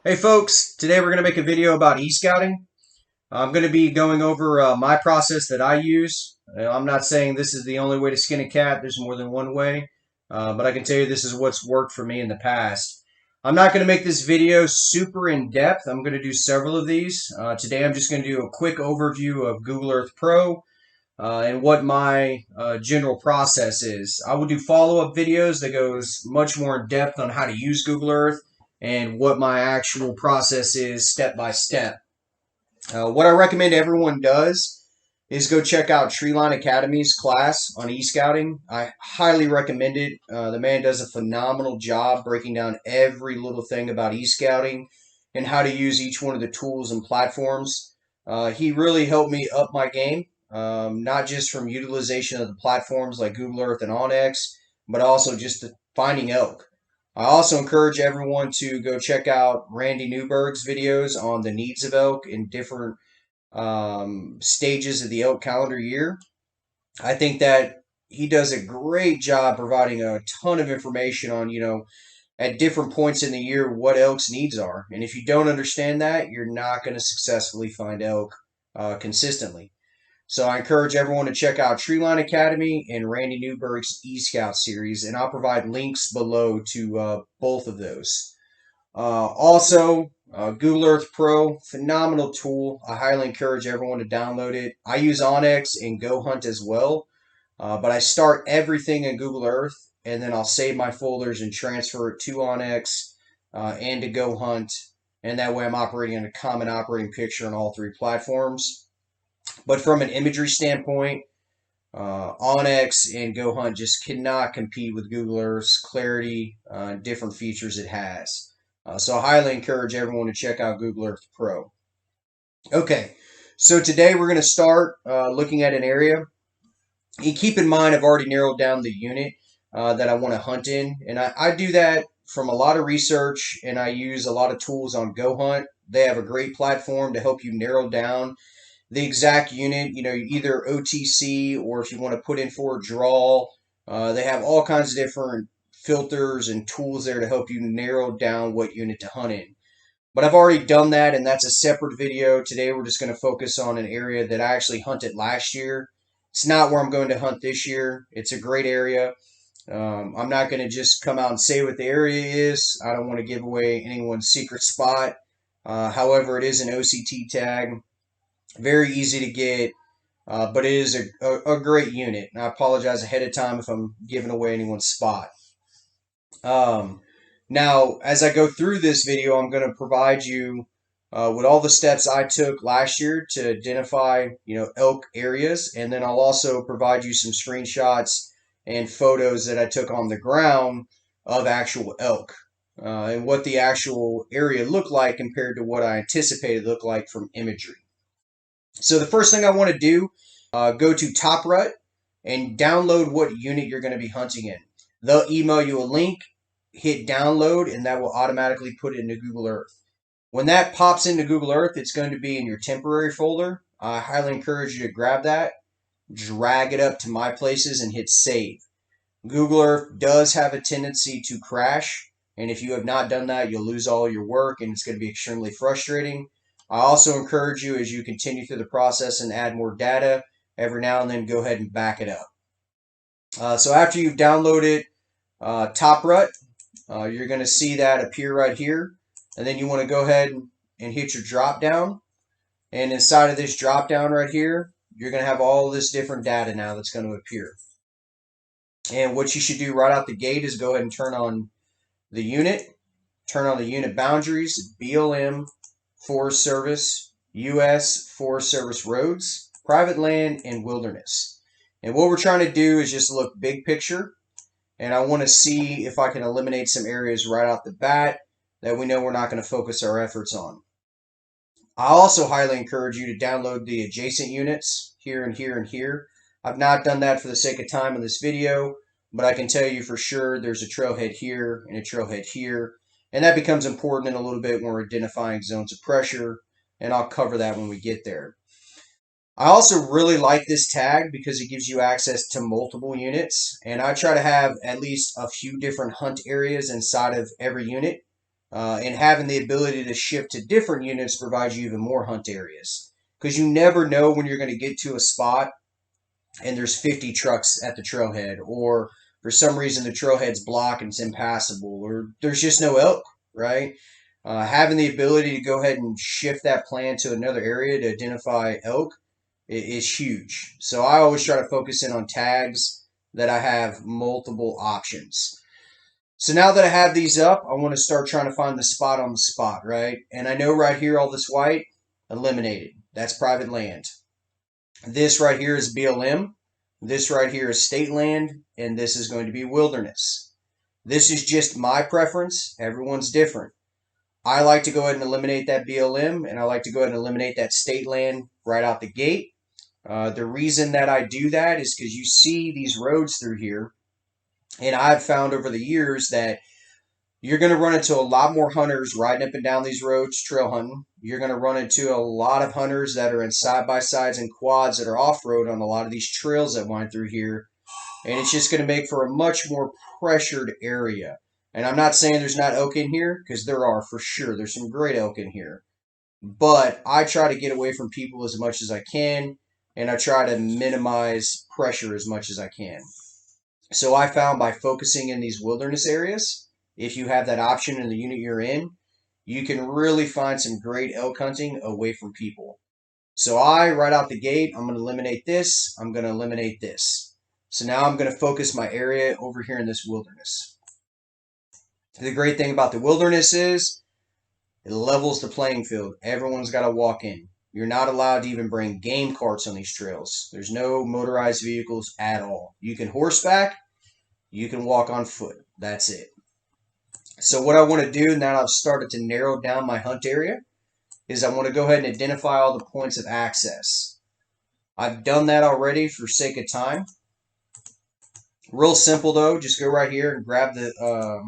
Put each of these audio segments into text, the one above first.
Hey folks, today we're going to make a video about e-scouting. I'm going to be going over my process that I use. I'm not saying this is the only way to skin a cat. There's more than one way, but I can tell you this is what's worked for me in the past. I'm not going to make this video super in-depth. I'm going to do several of these. Today I'm just going to do a quick overview of Google Earth Pro and what my general process is. I will do follow-up videos that goes much more in depth on how to use Google Earth and what my actual process is step by step. What I recommend everyone does is go check out Treeline Academy's class on e-scouting. I highly recommend it. The man does a phenomenal job breaking down every little thing about e-scouting and how to use each one of the tools and platforms. He really helped me up my game, not just from utilization of the platforms like Google Earth and OnX, but also just finding elk. I also encourage everyone to go check out Randy Newberg's videos on the needs of elk in different stages of the elk calendar year. I think that he does a great job providing a ton of information on, at different points in the year what elk's needs are. And if you don't understand that, you're not going to successfully find elk consistently. So I encourage everyone to check out Treeline Academy and Randy Newberg's eScout series, and I'll provide links below to both of those. Also, Google Earth Pro, phenomenal tool. I highly encourage everyone to download it. I use OnX and Go Hunt as well, but I start everything in Google Earth, and then I'll save my folders and transfer it to OnX and to Go Hunt, and that way I'm operating in a common operating picture on all three platforms. But from an imagery standpoint, OnX and Go Hunt just cannot compete with Google Earth's clarity and different features it has. So I highly encourage everyone to check out Google Earth Pro. Okay, so today we're going to start looking at an area. And keep in mind, I've already narrowed down the unit that I want to hunt in, and I do that from a lot of research, and I use a lot of tools on Go Hunt. They have a great platform to help you narrow down the exact unit, either OTC or if you want to put in for a draw. They have all kinds of different filters and tools there to help you narrow down what unit to hunt in. But I've already done that, and that's a separate video. Today we're just going to focus on an area that I actually hunted last year. It's not where I'm going to hunt this year. It's a great area. I'm not going to just come out and say what the area is. I don't want to give away anyone's secret spot. However, it is an OCT tag. Very easy to get, but it is a great unit. And I apologize ahead of time if I'm giving away anyone's spot. Now, as I go through this video, I'm going to provide you with all the steps I took last year to identify, elk areas, and then I'll also provide you some screenshots and photos that I took on the ground of actual elk and what the actual area looked like compared to what I anticipated looked like from imagery. So the first thing I want to do, go to TopRut and download what unit you're going to be hunting in. They'll email you a link, hit download, and that will automatically put it into Google Earth. When that pops into Google Earth, it's going to be in your temporary folder. I highly encourage you to grab that, drag it up to My Places, and hit save. Google Earth does have a tendency to crash, and if you have not done that, you'll lose all your work, and it's going to be extremely frustrating. I also encourage you, as you continue through the process and add more data, every now and then go ahead and back it up. So after you've downloaded TopRut, you're going to see that appear right here. And then you want to go ahead and hit your drop down. And inside of this drop down right here, you're going to have all this different data now that's going to appear. And what you should do right out the gate is go ahead and turn on the unit boundaries, BLM, Forest Service, U.S. Forest Service roads, private land, and wilderness. And what we're trying to do is just look big picture. And I want to see if I can eliminate some areas right off the bat that we know we're not going to focus our efforts on. I also highly encourage you to download the adjacent units here and here and here. I've not done that for the sake of time in this video, but I can tell you for sure there's a trailhead here and a trailhead here. And that becomes important in a little bit when we're identifying zones of pressure, and I'll cover that when we get there. I also really like this tag because it gives you access to multiple units, and I try to have at least a few different hunt areas inside of every unit. And having the ability to shift to different units provides you even more hunt areas. Because you never know when you're going to get to a spot and there's 50 trucks at the trailhead, or for some reason the trailhead's blocked and it's impassable, or there's just no elk, right? Having the ability to go ahead and shift that plan to another area to identify elk is huge. So I always try to focus in on tags that I have multiple options. So now that I have these up, I want to start trying to find the spot on the spot, right? And I know right here, all this white, eliminated. That's private land. This right here is BLM. This right here is state land. And this is going to be wilderness. This is just my preference. Everyone's different. I like to go ahead and eliminate that BLM, and I like to go ahead and eliminate that state land right out the gate. The reason that I do that is because you see these roads through here, and I've found over the years that you're going to run into a lot more hunters riding up and down these roads trail hunting. You're going to run into a lot of hunters that are in side-by-sides and quads that are off-road on a lot of these trails that wind through here. And it's just going to make for a much more pressured area. And I'm not saying there's not elk in here, because there are for sure. There's some great elk in here. But I try to get away from people as much as I can, and I try to minimize pressure as much as I can. So I found by focusing in these wilderness areas, if you have that option in the unit you're in, you can really find some great elk hunting away from people. So right out the gate, I'm going to eliminate this. I'm going to eliminate this. So now I'm going to focus my area over here in this wilderness. The great thing about the wilderness is it levels the playing field. Everyone's got to walk in. You're not allowed to even bring game carts on these trails. There's no motorized vehicles at all. You can horseback, you can walk on foot. That's it. So what I want to do now that I've started to narrow down my hunt area is I want to go ahead and identify all the points of access. I've done that already for sake of time. Real simple though, just go right here and grab the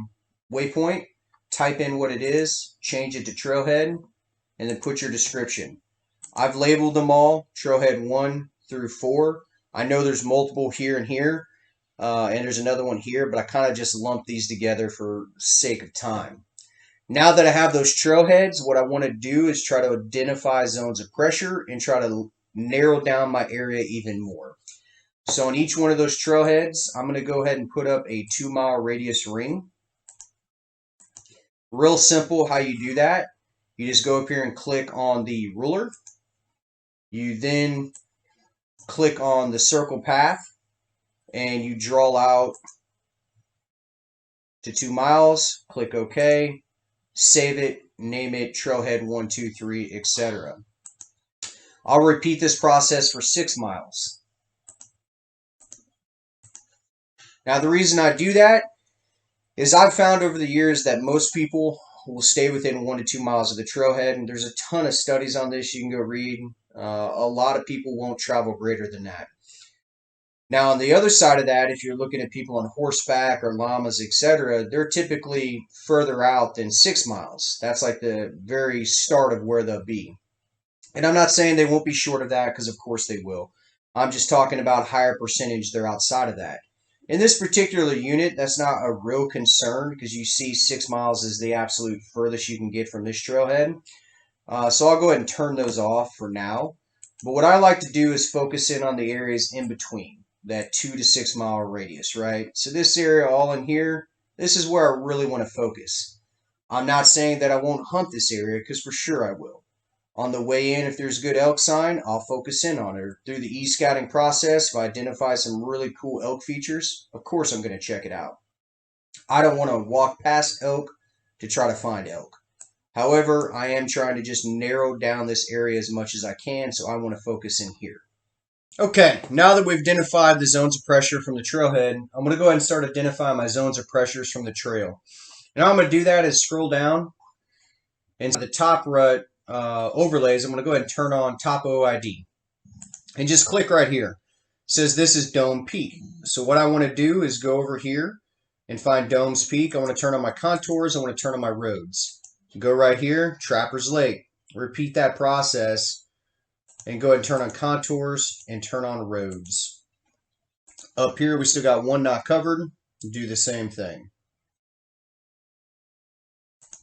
waypoint, type in what it is, change it to trailhead, and then put your description. I've labeled them all, trailhead 1 through 4. I know there's multiple here and here, and there's another one here, but I kind of just lumped these together for sake of time. Now that I have those trailheads, what I want to do is try to identify zones of pressure and try to narrow down my area even more. So on each one of those trailheads, I'm going to go ahead and put up a 2-mile radius ring. Real simple how you do that. You just go up here and click on the ruler. You then click on the circle path and you draw out to 2 miles. Click OK. Save it, name it trailhead 1, 2, 3, etc. I'll repeat this process for 6 miles. Now the reason I do that is I've found over the years that most people will stay within 1 to 2 miles of the trailhead, and there's a ton of studies on this you can go read. A lot of people won't travel greater than that. Now on the other side of that, if you're looking at people on horseback or llamas, etc., they're typically further out than 6 miles. That's like the very start of where they'll be. And I'm not saying they won't be short of that, because of course they will. I'm just talking about higher percentage they're outside of that. In this particular unit, that's not a real concern, because you see 6 miles is the absolute furthest you can get from this trailhead. So I'll go ahead and turn those off for now. But what I like to do is focus in on the areas in between that 2 to 6 mile radius, right? So this area all in here, this is where I really want to focus. I'm not saying that I won't hunt this area, because for sure I will. On the way in, if there's good elk sign, I'll focus in on it. Through the e-scouting process, if I identify some really cool elk features, of course I'm going to check it out. I don't want to walk past elk to try to find elk. However, I am trying to just narrow down this area as much as I can, so I want to focus in here. Okay, now that we've identified the zones of pressure from the trailhead, I'm going to go ahead and start identifying my zones of pressures from the trail. And how I'm going to do that is scroll down, and the top rut overlays, I'm going to go ahead and turn on top OID and just click right here. It says this is Dome Peak. So what I want to do is go over here and find Dome's Peak. I want to turn on my contours. I want to turn on my roads. Go right here, Trapper's Lake. Repeat that process and go ahead and turn on contours and turn on roads. Up here, we still got one not covered. Do the same thing.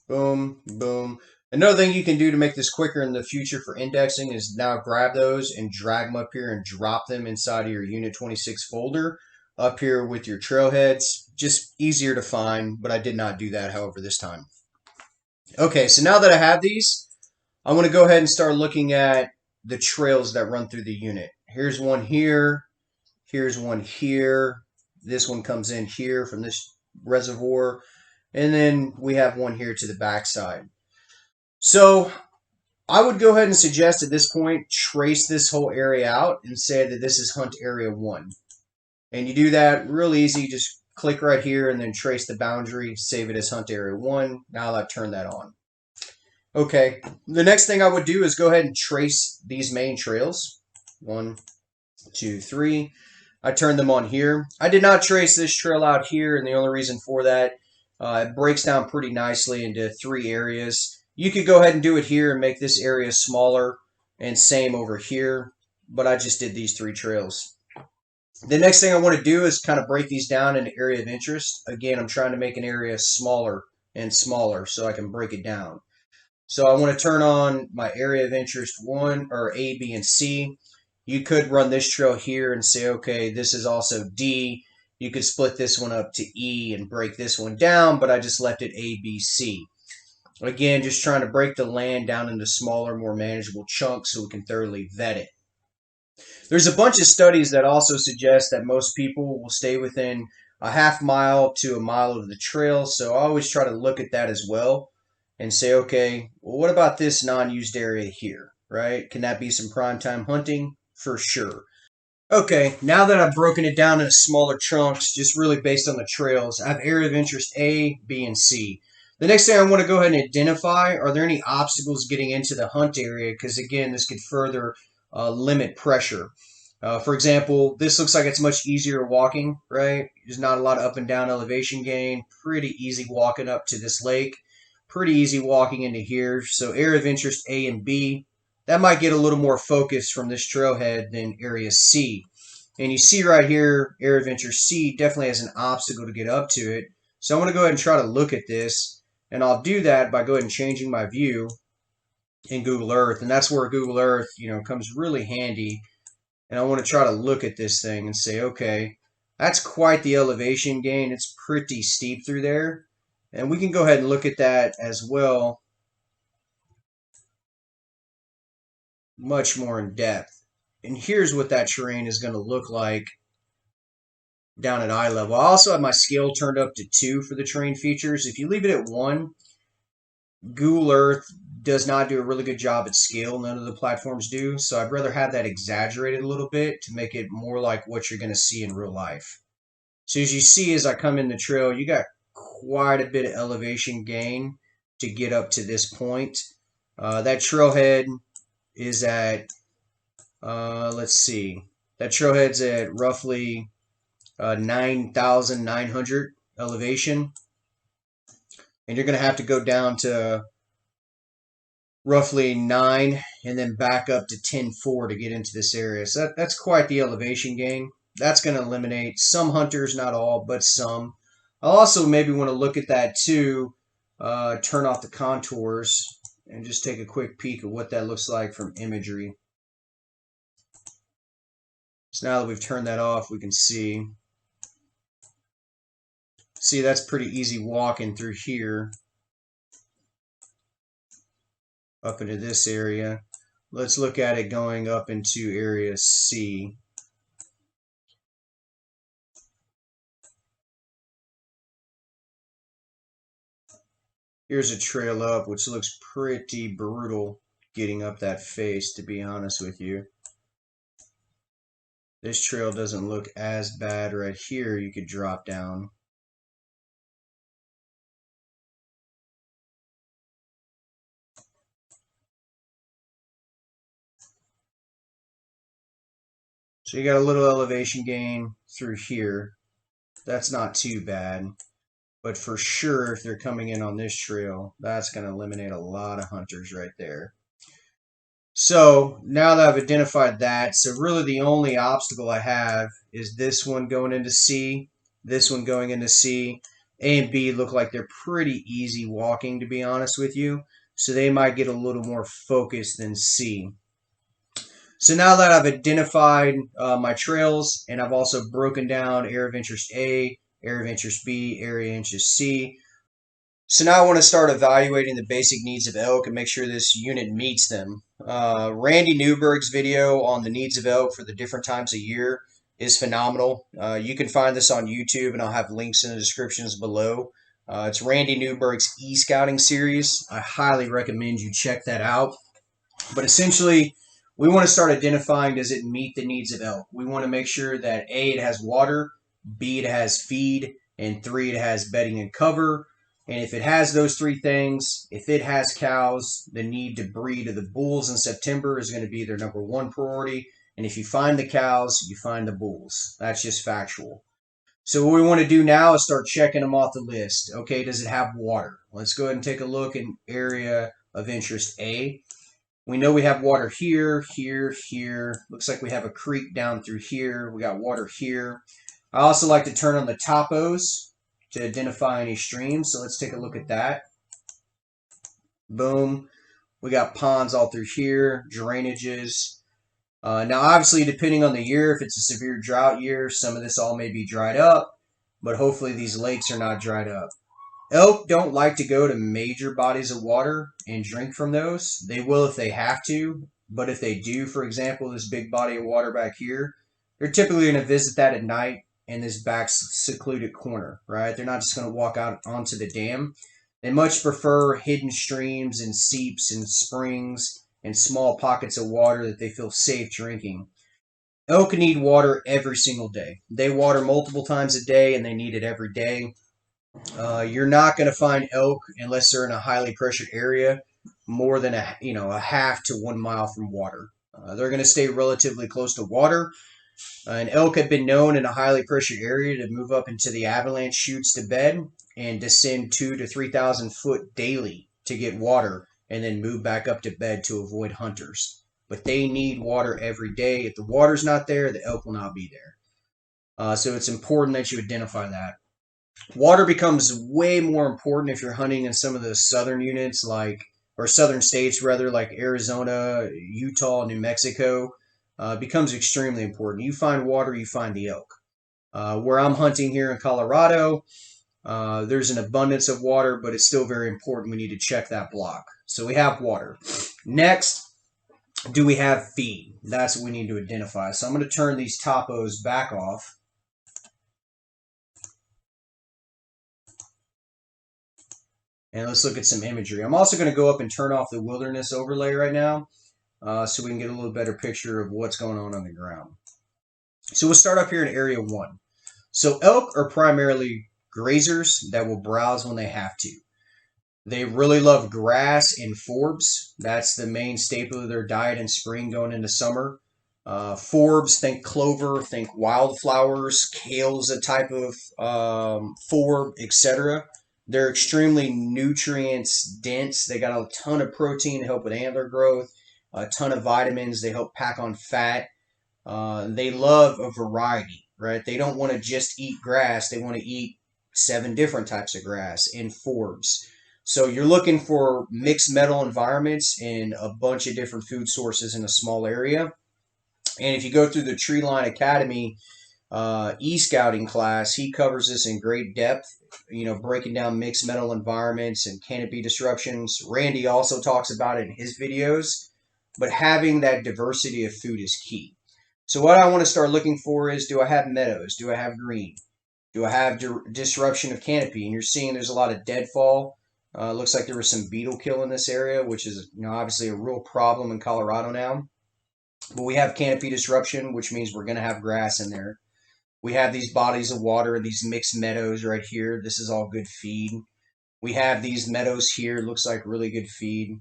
Boom, boom. Another thing you can do to make this quicker in the future for indexing is now grab those and drag them up here and drop them inside of your Unit 26 folder up here with your trailheads. Just easier to find, but I did not do that, however, this time. Okay, so now that I have these, I want to go ahead and start looking at the trails that run through the unit. Here's one here. Here's one here. This one comes in here from this reservoir. And then we have one here to the backside. So I would go ahead and suggest at this point, trace this whole area out and say that this is hunt area 1. And you do that real easy. Just click right here and then trace the boundary, save it as hunt area 1. Now I'll turn that on. Okay, the next thing I would do is go ahead and trace these main trails. 1, 2, 3. I turned them on here. I did not trace this trail out here, and the only reason for that, it breaks down pretty nicely into 3 areas. You could go ahead and do it here and make this area smaller, and same over here, but I just did these 3 trails. The next thing I want to do is kind of break these down into area of interest. Again, I'm trying to make an area smaller and smaller so I can break it down. So I want to turn on my area of interest 1, or A, B, and C. You could run this trail here and say, okay, this is also D. You could split this one up to E and break this one down, but I just left it A, B, C. Again, just trying to break the land down into smaller, more manageable chunks so we can thoroughly vet it. There's a bunch of studies that also suggest that most people will stay within a half mile to a mile of the trail, so I always try to look at that as well and say, okay, well, what about this non-used area here, right? Can that be some primetime hunting? For sure. Okay, now that I've broken it down into smaller chunks, just really based on the trails, I have area of interest A, B, and C. The next thing I want to go ahead and identify, are there any obstacles getting into the hunt area? Because again, this could further limit pressure. For example, this looks like it's much easier walking, right? There's not a lot of up and down elevation gain. Pretty easy walking up to this lake. Pretty easy walking into here. So area of interest A and B, that might get a little more focus from this trailhead than area C. And you see right here, area of interest C definitely has an obstacle to get up to it. So I want to go ahead and try to look at this. And I'll do that by going and changing my view in Google Earth. And that's where Google Earth, comes really handy. And I want to try to look at this thing and say, okay, that's quite the elevation gain. It's pretty steep through there. And we can go ahead and look at that as well, much more in depth. And here's what that terrain is going to look like down at eye level. I also have my scale turned up to 2 for the terrain features. If you leave it at 1, Google Earth does not do a really good job at scale. None of the platforms do. So I'd rather have that exaggerated a little bit to make it more like what you're going to see in real life. So as you see, as I come in the trail, you got quite a bit of elevation gain to get up to this point. That trailhead is at, let's see, that trailhead's at roughly 9,900 elevation. And you're going to have to go down to roughly 9 and then back up to 10.4 to get into this area. So that's quite the elevation gain. That's going to eliminate some hunters, not all, but some. I'll also maybe want to look at that too, turn off the contours, and just take a quick peek at what that looks like from imagery. So now that we've turned that off, we can see. See, that's pretty easy walking through here up into this area. Let's look at it going up into area C. Here's a trail up, which looks pretty brutal getting up that face, to be honest with you. This trail doesn't look as bad right here. You could drop down. So you got a little elevation gain through here. That's not too bad. But for sure, if they're coming in on this trail, that's going to eliminate a lot of hunters right there. So now that I've identified that, so really the only obstacle I have is this one going into C, this one going into C. A and B look like they're pretty easy walking, to be honest with you. So they might get a little more focused than C. So now that I've identified my trails and I've also broken down area of interest A, area of interest B, area of interest C. So now I want to start evaluating the basic needs of elk and make sure this unit meets them. Randy Newberg's video on the needs of elk for the different times of year is phenomenal. You can find this on YouTube, and I'll have links in the descriptions below. It's Randy Newberg's e-scouting series. I highly recommend you check that out. But essentially, we want to start identifying, does it meet the needs of elk? We want to make sure that A, it has water, B, it has feed, and 3, it has bedding and cover. And if it has those 3 things, if it has cows, the need to breed of the bulls in September is going to be their number 1 priority. And if you find the cows, you find the bulls. That's just factual. So what we want to do now is start checking them off the list. Okay, does it have water? Let's go ahead and take a look in area of interest A. We know we have water here, here, here. Looks like we have a creek down through here. We got water here. I also like to turn on the topos to identify any streams. So let's take a look at that. Boom. We got ponds all through here, drainages. Now, obviously, depending on the year, if it's a severe drought year, some of this all may be dried up, but hopefully these lakes are not dried up. Elk don't like to go to major bodies of water and drink from those. They will if they have to, but if they do, for example, this big body of water back here, they're typically going to visit that at night in this back secluded corner, right? They're not just going to walk out onto the dam. They much prefer hidden streams and seeps and springs and small pockets of water that they feel safe drinking. Elk need water every single day. They water multiple times a day and they need it every day. You're not going to find elk unless they're in a highly pressured area more than a half to 1 mile from water. They're going to stay relatively close to water. And elk have been known in a highly pressured area to move up into the avalanche chutes to bed and descend 2 to 3,000 foot daily to get water and then move back up to bed to avoid hunters. But they need water every day. If the water's not there, the elk will not be there. So it's important that you identify that. Water becomes way more important if you're hunting in some of the southern units, or southern states rather, like Arizona, Utah, New Mexico. Becomes extremely important. You find water, you find the elk. Where I'm hunting here in Colorado, there's an abundance of water, but it's still very important. We need to check that block. So we have water. Next, do we have feed? That's what we need to identify. So I'm going to turn these topos back off. And let's look at some imagery. I'm also going to go up and turn off the wilderness overlay right now so we can get a little better picture of what's going on the ground. So we'll start up here in area 1. So elk are primarily grazers that will browse when they have to. They really love grass and forbs. That's the main staple of their diet in spring going into summer. Forbs, think clover, think wildflowers, kale's a type of forb, etc. They're extremely nutrients dense. They got a ton of protein to help with antler growth, a ton of vitamins. They help pack on fat. They love a variety, right? They don't want to just eat grass. They want to eat 7 different types of grass and forbs. So you're looking for mixed metal environments and a bunch of different food sources in a small area. And if you go through the Treeline Academy e-scouting class, he covers this in great depth, breaking down mixed metal environments and canopy disruptions. Randy also talks about it in his videos, but having that diversity of food is key. So what I want to start looking for is, do I have meadows? Do I have green? Do I have disruption of canopy? And you're seeing there's a lot of deadfall. Looks like there was some beetle kill in this area, which is obviously a real problem in Colorado now. But we have canopy disruption, which means we're going to have grass in there. We have these bodies of water, these mixed meadows right here. This is all good feed. We have these meadows here. Looks like really good feed.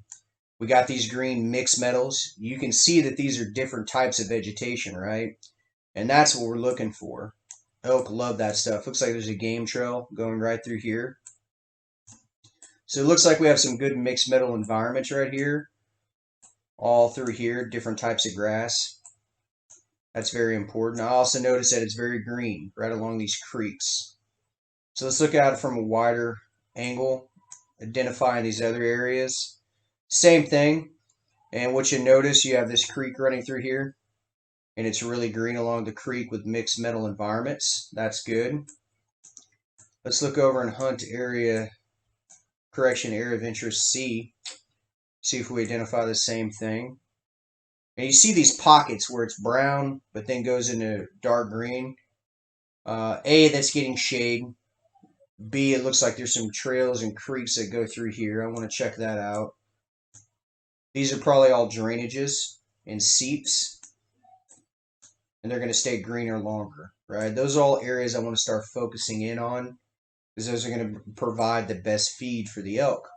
We got these green mixed meadows. You can see that these are different types of vegetation, right? And that's what we're looking for. Elk love that stuff. Looks like there's a game trail going right through here. So it looks like we have some good mixed meadow environments right here. All through here, different types of grass. That's very important. I also notice that it's very green right along these creeks. So let's look at it from a wider angle, identifying these other areas. Same thing. And what you notice, you have this creek running through here, and it's really green along the creek with mixed metal environments. That's good. Let's look over and hunt area of interest C. See if we identify the same thing. And you see these pockets where it's brown, but then goes into dark green. A, that's getting shade. B, it looks like there's some trails and creeks that go through here. I want to check that out. These are probably all drainages and seeps, and they're going to stay greener longer, right? Those are all areas I want to start focusing in on because those are going to provide the best feed for the elk.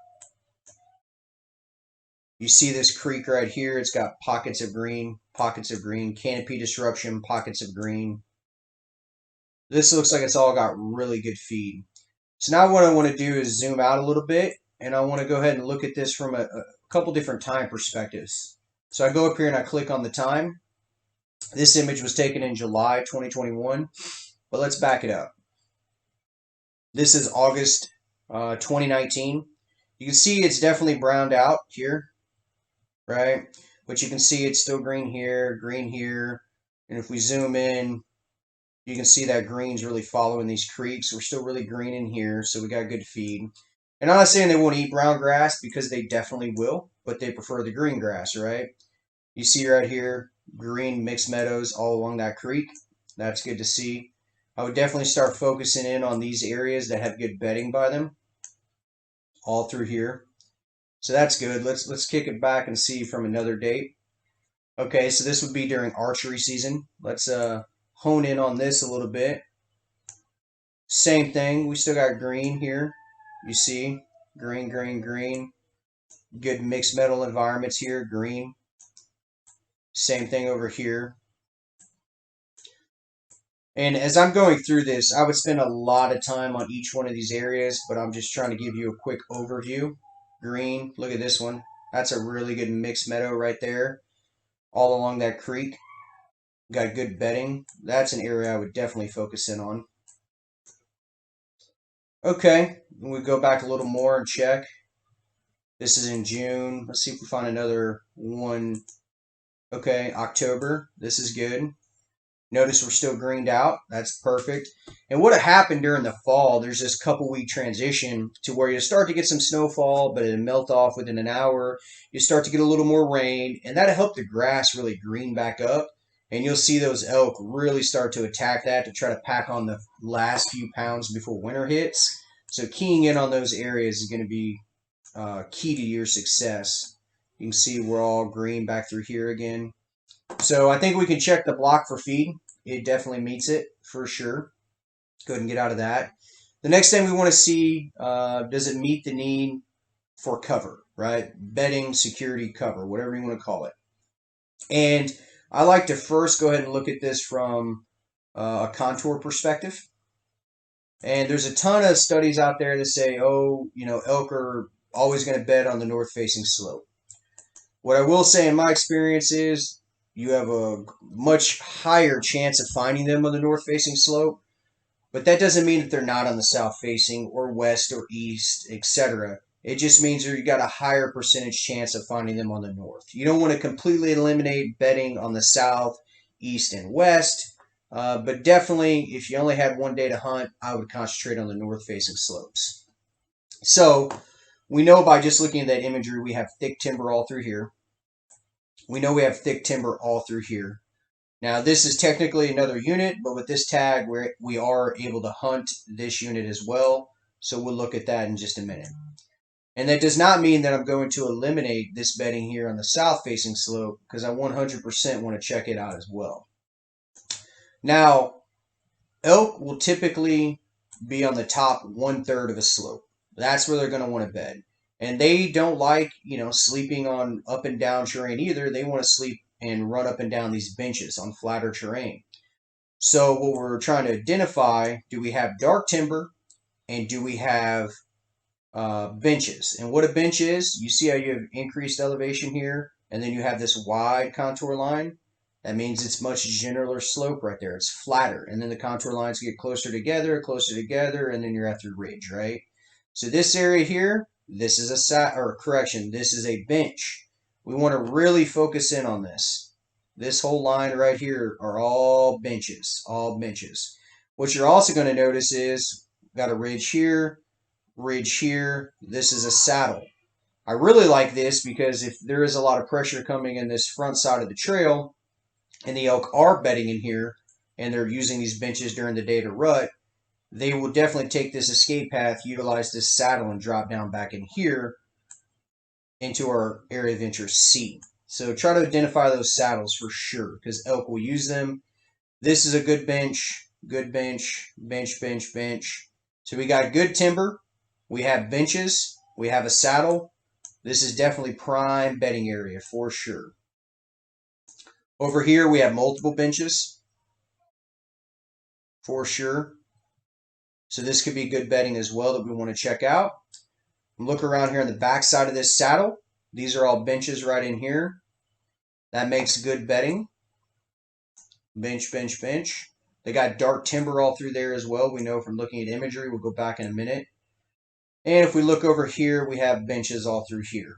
You see this creek right here. It's got pockets of green, canopy disruption, pockets of green. This looks like it's all got really good feed. So now what I want to do is zoom out a little bit, and I want to go ahead and look at this from a couple different time perspectives. So I go up here and I click on the time. This image was taken in July 2021, but let's back it up. This is August 2019. You can see it's definitely browned out here, right? But you can see it's still green here, and if we zoom in, you can see that green's really following these creeks. We're still really green in here, so we got good feed. And I'm not saying they won't eat brown grass, because they definitely will, but they prefer the green grass, right? You see right here, green mixed meadows all along that creek. That's good to see. I would definitely start focusing in on these areas that have good bedding by them, all through here. So that's good. Let's kick it back and see from another date. Okay, so this would be during archery season. Let's hone in on this a little bit. Same thing. We still got green here. You see, green, green, green. Good mixed metal environments here, green. Same thing over here. And as I'm going through this, I would spend a lot of time on each one of these areas, but I'm just trying to give you a quick overview. Green, look at this one. That's a really good mixed meadow right there, all along that creek. Got good bedding. That's an area I would definitely focus in on. Okay, we go back a little more and check. This is in June. Let's see if we find another one. Okay, October. This is good. Notice we're still greened out. That's perfect. And what happened during the fall, there's this couple week transition to where you start to get some snowfall, but it'll melt off within an hour. You start to get a little more rain, and that'll help the grass really green back up. And you'll see those elk really start to attack that to try to pack on the last few pounds before winter hits. So keying in on those areas is going to be key to your success. You can see we're all green back through here again. So I think we can check the block for feed. It definitely meets it for sure. Go ahead and get out of that. The next thing we want to see, does it meet the need for cover, right? Bedding, security, cover, whatever you want to call it. And I like to first go ahead and look at this from a contour perspective. And there's a ton of studies out there that say, oh, elk are always going to bed on the north-facing slope. What I will say in my experience is you have a much higher chance of finding them on the north-facing slope, but that doesn't mean that they're not on the south-facing or west or east, etc. It just means that you got a higher percentage chance of finding them on the north. You don't want to completely eliminate bedding on the south, east, and west, but definitely if you only had one day to hunt, I would concentrate on the north-facing slopes. So we know by just looking at that imagery, we have thick timber all through here. We know we have thick timber all through here. Now, this is technically another unit, but with this tag, we are able to hunt this unit as well. So we'll look at that in just a minute. And that does not mean that I'm going to eliminate this bedding here on the south-facing slope, because I 100% want to check it out as well. Now, elk will typically be on the top 1/3 of a slope. That's where they're going to want to bed. And they don't like, sleeping on up and down terrain either. They want to sleep and run up and down these benches on flatter terrain. So what we're trying to identify, do we have dark timber and do we have benches? And what a bench is, you see how you have increased elevation here and then you have this wide contour line. That means it's much gentler slope right there. It's flatter. And then the contour lines get closer together, and then you're at the ridge, right? So this area here, this is this is a bench. We want to really focus in on this. This whole line right here are all benches, all benches. What you're also going to notice is got a ridge here, ridge here. This is a saddle. I really like this because if there is a lot of pressure coming in this front side of the trail, and the elk are bedding in here, and they're using these benches during the day to rut, they will definitely take this escape path, utilize this saddle, and drop down back in here into our area of interest C. So try to identify those saddles for sure, because elk will use them. This is a good bench, bench, bench, bench. So we got good timber, we have benches, we have a saddle. This is definitely prime bedding area for sure. Over here we have multiple benches for sure. So this could be good bedding as well that we want to check out. Look around here on the back side of this saddle. These are all benches right in here. That makes good bedding. Bench, bench, bench. They got dark timber all through there as well. We know from looking at imagery. We'll go back in a minute. And if we look over here, we have benches all through here.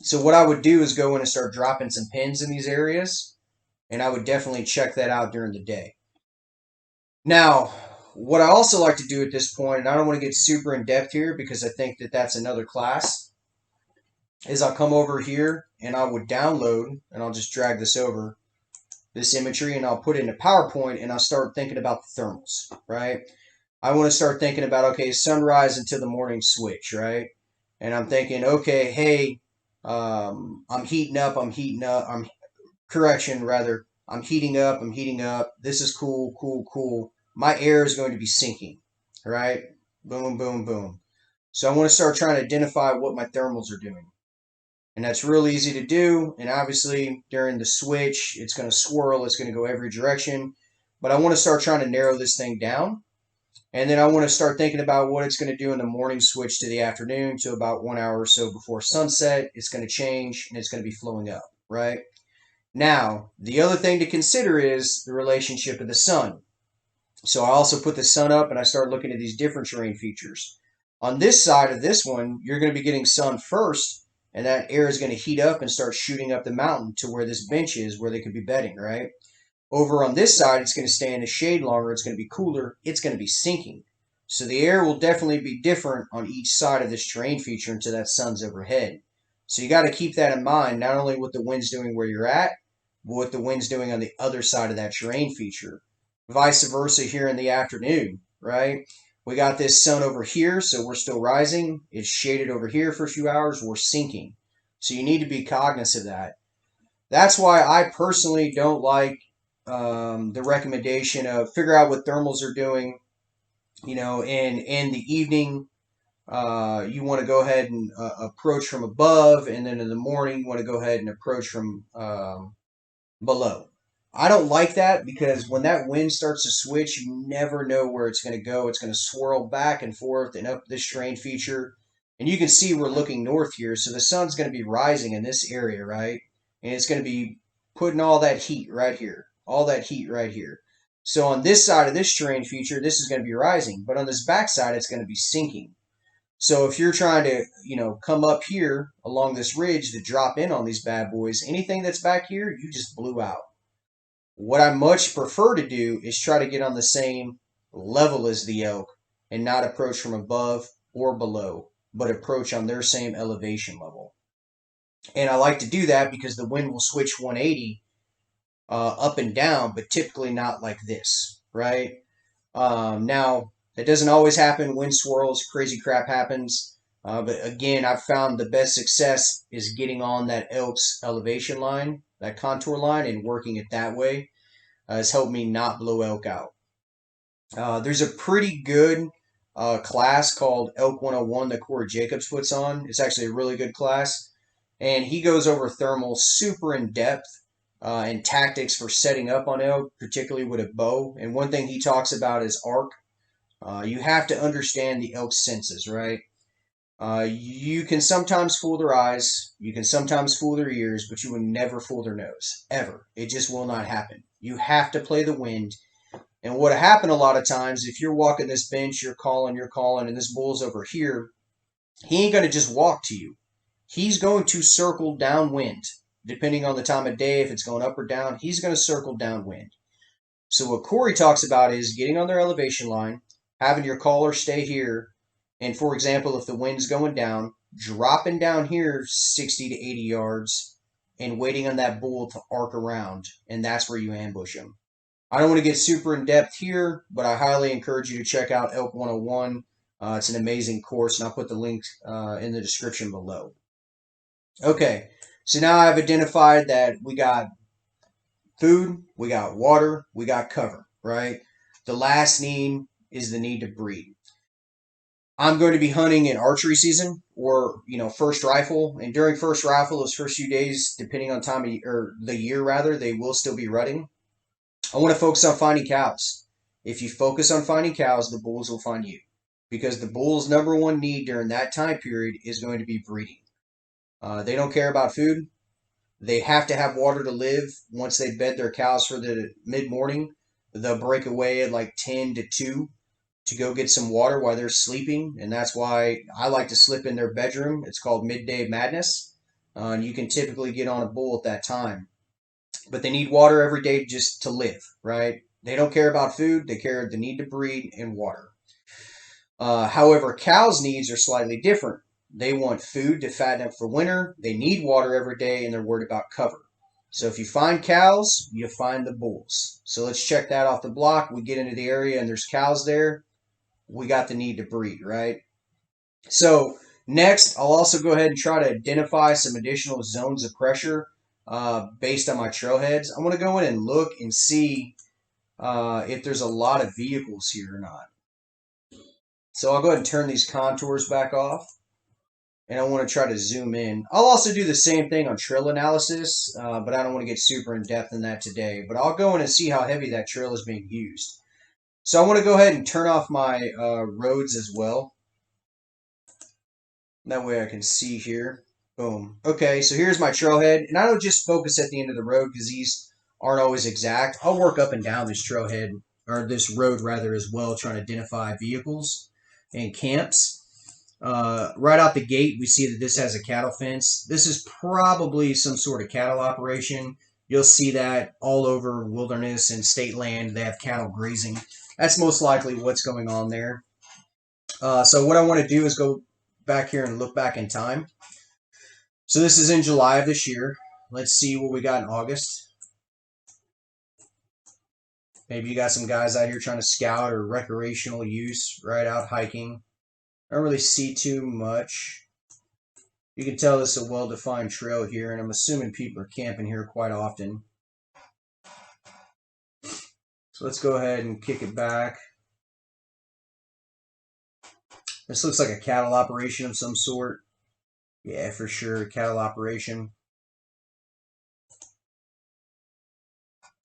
So what I would do is go in and start dropping some pins in these areas. And I would definitely check that out during the day. Now, what I also like to do at this point, and I don't want to get super in depth here because I think that that's another class, is I'll come over here and I would download, and I'll just drag this over, this imagery, and I'll put it into PowerPoint, and I'll start thinking about the thermals, right? I want to start thinking about, okay, sunrise until the morning switch, right? And I'm thinking, okay, hey, I'm heating up, I'm heating up, I'm heating up, I'm heating up. This is cool, cool, cool. My air is going to be sinking, right? Boom, boom, boom. So I want to start trying to identify what my thermals are doing. And that's real easy to do. And obviously during the switch, it's going to swirl. It's going to go every direction. But I want to start trying to narrow this thing down. And then I want to start thinking about what it's going to do in the morning switch to the afternoon to about 1 hour or so before sunset. It's going to change and it's going to be flowing up, right? Now, the other thing to consider is the relationship of the sun. So I also put the sun up and I start looking at these different terrain features. On this side of this one, you're going to be getting sun first, and that air is going to heat up and start shooting up the mountain to where this bench is, where they could be bedding, right? Over on this side, it's going to stay in the shade longer. It's going to be cooler. It's going to be sinking. So the air will definitely be different on each side of this terrain feature until that sun's overhead. So you got to keep that in mind, not only what the wind's doing where you're at, but what the wind's doing on the other side of that terrain feature. Vice versa here in the afternoon, right? We got this sun over here, so we're still rising. It's shaded over here for a few hours. We're sinking. So you need to be cognizant of that. That's why I personally don't like the recommendation of figure out what thermals are doing. You know, and in the evening, you want to go ahead and approach from above, and then in the morning, you want to go ahead and approach from below. I don't like that because when that wind starts to switch, you never know where it's going to go. It's going to swirl back and forth and up this terrain feature. And you can see we're looking north here. So the sun's going to be rising in this area, right? And it's going to be putting all that heat right here. All that heat right here. So on this side of this terrain feature, this is going to be rising. But on this back side, it's going to be sinking. So if you're trying to, come up here along this ridge to drop in on these bad boys, anything that's back here, you just blew out. What I much prefer to do is try to get on the same level as the elk and not approach from above or below, but approach on their same elevation level. And I like to do that because the wind will switch 180 up and down, but typically not like this, right? Now, that doesn't always happen. Wind swirls, crazy crap happens. But again, I've found the best success is getting on that elk's elevation line, that contour line, and working it that way has helped me not blow elk out. There's a pretty good class called Elk 101 that Corey Jacobs puts on. It's actually a really good class. And he goes over thermal super in depth and tactics for setting up on elk, particularly with a bow. And one thing he talks about is arc. You have to understand the elk's senses, right? You can sometimes fool their eyes, you can sometimes fool their ears, but you will never fool their nose, ever. It just will not happen. You have to play the wind. And what happened a lot of times, if you're walking this bench, you're calling, and this bull's over here, he ain't going to just walk to you. He's going to circle downwind. Depending on the time of day, if it's going up or down, he's going to circle downwind. So what Corey talks about is getting on their elevation line, having your caller stay here, and for example, if the wind's going down, dropping down here 60 to 80 yards and waiting on that bull to arc around, and that's where you ambush him. I don't want to get super in depth here, but I highly encourage you to check out Elk 101. It's an amazing course, and I'll put the link in the description below. Okay, so now I've identified that we got food, we got water, we got cover, right? The last need is the need to breed. I'm going to be hunting in archery season or, first rifle. And during first rifle, those first few days, depending on time of or the year rather, they will still be rutting. I want to focus on finding cows. If you focus on finding cows, the bulls will find you. Because the bull's number one need during that time period is going to be breeding. They don't care about food. They have to have water to live. Once they bed their cows for the mid-morning, they'll break away at like 10 to 2 to go get some water while they're sleeping. And that's why I like to slip in their bedroom. It's called midday madness. And you can typically get on a bull at that time. But they need water every day just to live, right? They don't care about food. They care the need to breed and water. However, cows' needs are slightly different. They want food to fatten up for winter. They need water every day, and they're worried about cover. So if you find cows, you find the bulls. So let's check that off the block. We get into the area, and there's cows there. We got the need to breed, right? So next, I'll also go ahead and try to identify some additional zones of pressure based on my trailheads. I want to go in and look and see if there's a lot of vehicles here or not. So I'll go ahead and turn these contours back off. And I want to try to zoom in. I'll also do the same thing on trail analysis, but I don't want to get super in depth in that today. But I'll go in and see how heavy that trail is being used. So I want to go ahead and turn off my roads as well. That way I can see here. Boom. Okay, so here's my trailhead. And I don't just focus at the end of the road because these aren't always exact. I'll work up and down this trailhead, or this road rather, as well, trying to identify vehicles and camps. Right out the gate, we see that this has a cattle fence. This is probably some sort of cattle operation. You'll see that all over wilderness and state land. They have cattle grazing. That's most likely what's going on there. So what I want to do is go back here and look back in time. So this is in July of this year. Let's see what we got in August. Maybe you got some guys out here trying to scout or recreational use, right, out hiking. I don't really see too much. You can tell this is a well-defined trail here, and I'm assuming people are camping here quite often. So let's go ahead and kick it back. This looks like a cattle operation of some sort. Yeah, for sure, cattle operation.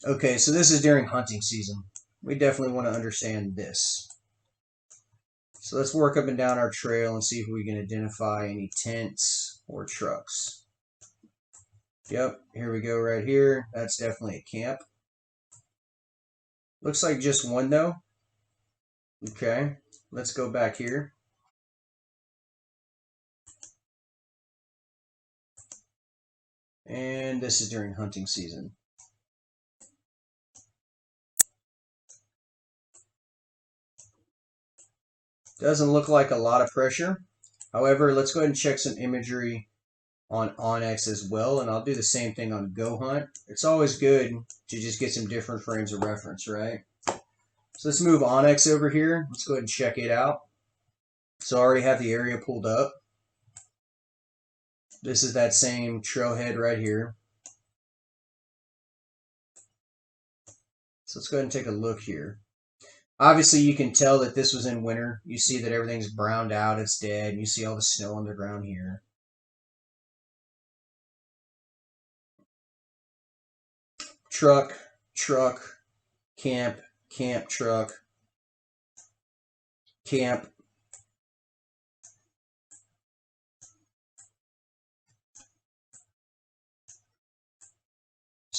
Okay, so this is during hunting season. We definitely want to understand this. So let's work up and down our trail and see if we can identify any tents or trucks. Yep, here we go right here. That's definitely a camp. Looks like just one though. Okay, let's go back here. And this is during hunting season. Doesn't look like a lot of pressure. However, let's go ahead and check some imagery on Onyx as well, and I'll do the same thing on Go Hunt. It's always good to just get some different frames of reference, right? So let's move Onyx over here. Let's go ahead and check it out. So I already have the area pulled up. This is that same trailhead right here. So let's go ahead and take a look here. Obviously, you can tell that this was in winter. You see that everything's browned out, it's dead. You see all the snow on the ground here. Truck, camp, truck, camp.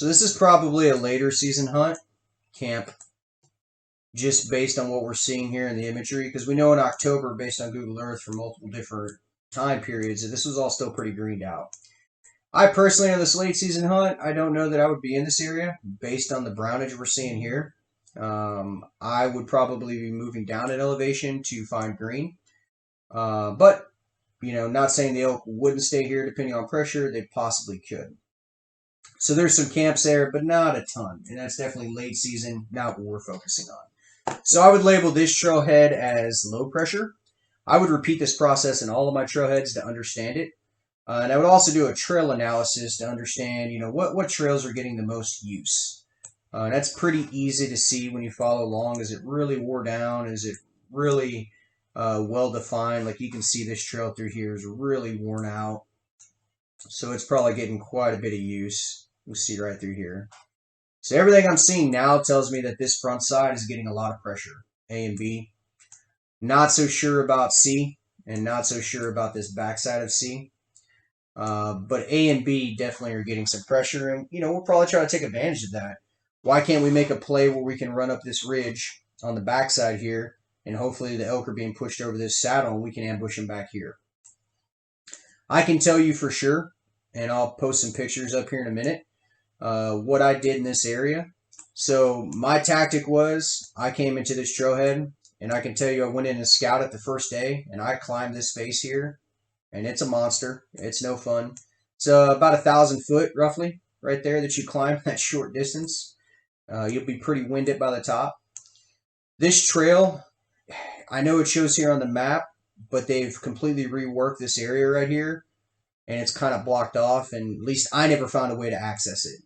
So this is probably a later season hunt camp, just based on what we're seeing here in the imagery, because we know in October, based on Google Earth for multiple different time periods, that this was all still pretty greened out. I personally, on this late season hunt, I don't know that I would be in this area based on the brownage we're seeing here. I would probably be moving down in elevation to find green. But, not saying the elk wouldn't stay here depending on pressure. They possibly could. So there's some camps there, but not a ton. And that's definitely late season, not what we're focusing on. So I would label this trailhead as low pressure. I would repeat this process in all of my trailheads to understand it. And I would also do a trail analysis to understand, what trails are getting the most use. That's pretty easy to see when you follow along. Is it really wore down? Is it really well defined? Like you can see this trail through here is really worn out. So it's probably getting quite a bit of use. We'll see right through here. So everything I'm seeing now tells me that this front side is getting a lot of pressure, A and B. Not so sure about C, and not so sure about this backside of C. But A and B definitely are getting some pressure, and we'll probably try to take advantage of that. Why can't we make a play where we can run up this ridge on the backside here, and hopefully the elk are being pushed over this saddle, and we can ambush them back here. I can tell you for sure, and I'll post some pictures up here in a minute, what I did in this area. So my tactic was I came into this trailhead, and I can tell you I went in and scouted the first day, and I climbed this face here, and it's a monster. It's no fun. It's about 1,000 foot roughly right there that you climb that short distance. You'll be pretty winded by the top. This trail, I know it shows here on the map, but they've completely reworked this area right here, and it's kind of blocked off, and at least I never found a way to access it.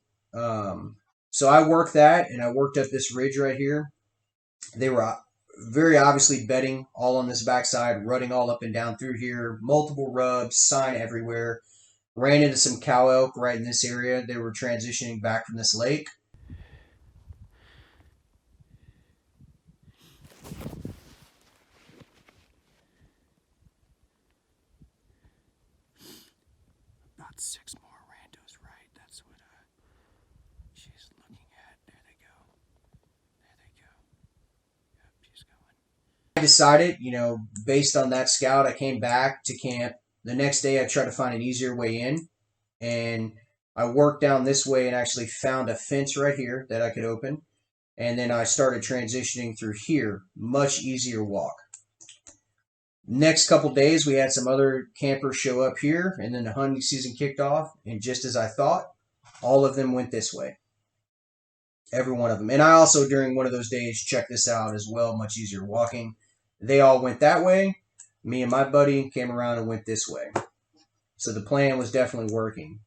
So I worked that, and I worked up this ridge right here. They were very obviously bedding all on this backside, rutting all up and down through here, multiple rubs, sign everywhere. Ran into some cow elk right in this area. They were transitioning back from this lake. About 6 more randos, right? That's what she's looking at. There they go. There they go. Yep, she's going. I decided, based on that scout, I came back to camp. The next day, I tried to find an easier way in, and I worked down this way and actually found a fence right here that I could open. And then I started transitioning through here. Much easier walk. Next couple days, we had some other campers show up here, and then the hunting season kicked off. And just as I thought, all of them went this way. Every one of them. And I also, during one of those days, checked this out as well. Much easier walking. They all went that way. Me and my buddy came around and went this way. So the plan was definitely working.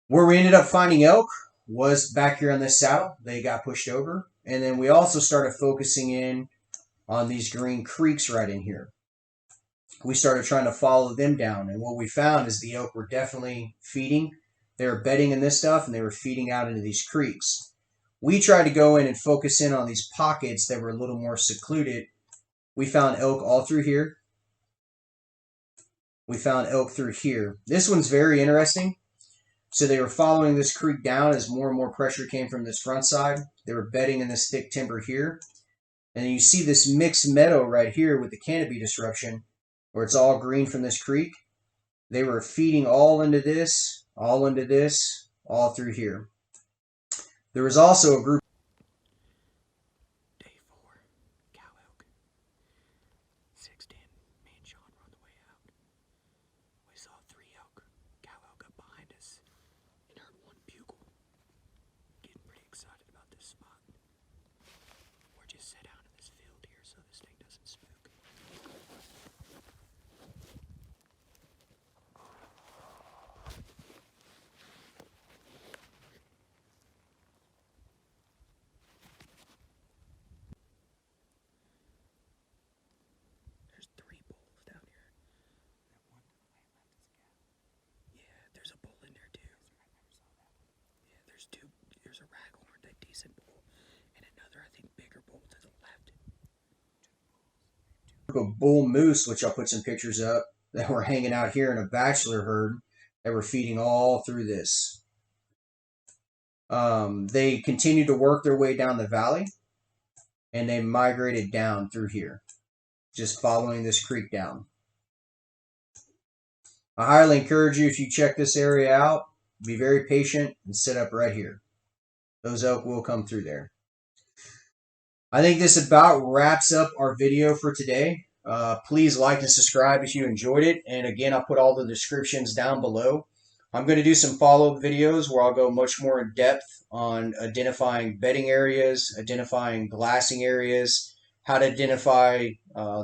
Where we ended up finding elk was back here on this saddle. They got pushed over. And then we also started focusing in on these green creeks right in here. We started trying to follow them down. And what we found is the elk were definitely feeding. They were bedding in this stuff, and they were feeding out into these creeks. We tried to go in and focus in on these pockets that were a little more secluded. We found elk all through here. We found elk through here. This one's very interesting. So they were following this creek down as more and more pressure came from this front side. They were bedding in this thick timber here. And then you see this mixed meadow right here with the canopy disruption, where it's all green from this creek. They were feeding all into this, all into this, all through here. There was also a group. Day 4, cow elk. 6:10, me and Sean were on the way out. We saw 3 elk, cow elk up behind us, and heard 1 bugle. Getting pretty excited about this spot. We're just set out in this field here so this thing doesn't spook. There's 3 bulls down here. Yeah, there's a bull in there too. Yeah, there's 2. There's a raghorn, a decent bull, and another, I think, bigger bull to the left. Of bull moose, which I'll put some pictures up, that were hanging out here in a bachelor herd that were feeding all through this. They continued to work their way down the valley, and they migrated down through here, just following this creek down. I highly encourage you, if you check this area out, be very patient and sit up right here. Those elk will come through there. I think this about wraps up our video for today. Please like and subscribe if you enjoyed it. And again, I'll put all the descriptions down below. I'm going to do some follow-up videos where I'll go much more in depth on identifying bedding areas, identifying glassing areas, how to identify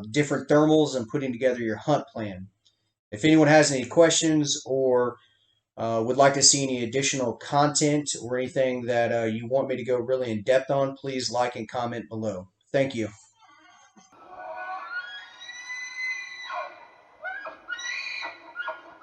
different thermals, and putting together your hunt plan. If anyone has any questions or would like to see any additional content or anything that you want me to go really in depth on, please like and comment below. Thank you.